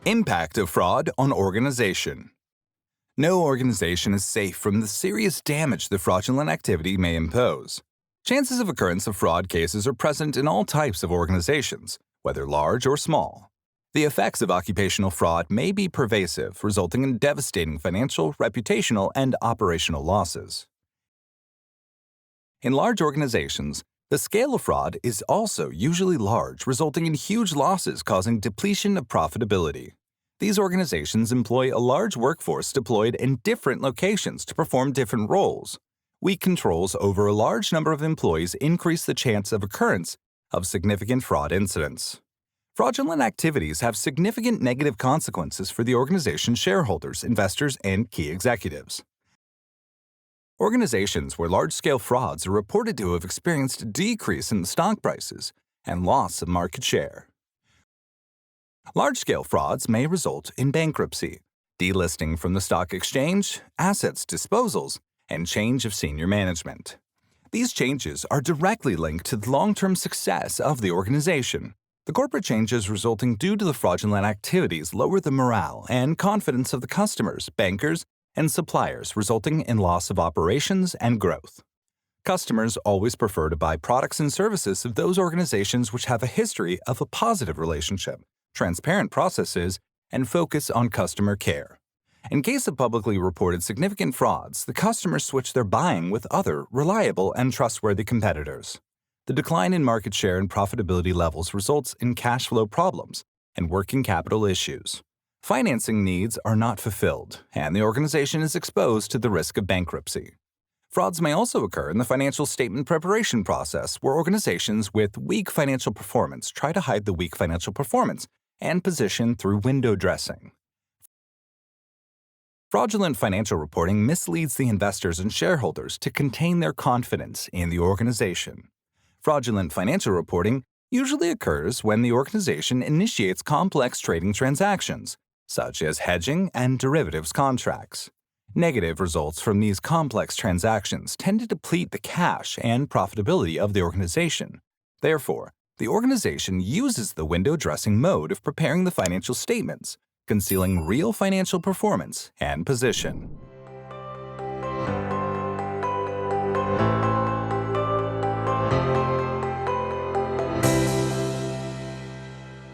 Impact of fraud on organization. No organization is safe from the serious damage that fraudulent activity may impose. Chances of occurrence of fraud cases are present in all types of organizations, whether large or small. The effects of occupational fraud may be pervasive, resulting in devastating financial, reputational, and operational losses. In large organizations, the scale of fraud is also usually large, resulting in huge losses causing depletion of profitability. These organizations employ a large workforce deployed in different locations to perform different roles. Weak controls over a large number of employees increase the chance of occurrence of significant fraud incidents. Fraudulent activities have significant negative consequences for the organization's shareholders, investors, and key executives. Organizations where large-scale frauds are reported to have experienced a decrease in stock prices and loss of market share. Large-scale frauds may result in bankruptcy, delisting from the stock exchange, assets disposals, and change of senior management. These changes are directly linked to the long-term success of the organization. The corporate changes resulting due to the fraudulent activities lower the morale and confidence of the customers, bankers, and suppliers, resulting in loss of operations and growth. Customers always prefer to buy products and services of those organizations which have a history of a positive relationship, transparent processes, and focus on customer care. In case of publicly reported significant frauds, the customers switch their buying with other reliable and trustworthy competitors. The decline in market share and profitability levels results in cash flow problems and working capital issues. Financing needs are not fulfilled, and the organization is exposed to the risk of bankruptcy. Frauds may also occur in the financial statement preparation process, where organizations with weak financial performance try to hide the weak financial performance and position through window dressing. Fraudulent financial reporting misleads the investors and shareholders to contain their confidence in the organization. Fraudulent financial reporting usually occurs when the organization initiates complex trading transactions, such as hedging and derivatives contracts. Negative results from these complex transactions tend to deplete the cash and profitability of the organization. Therefore, the organization uses the window dressing mode of preparing the financial statements, concealing real financial performance and position.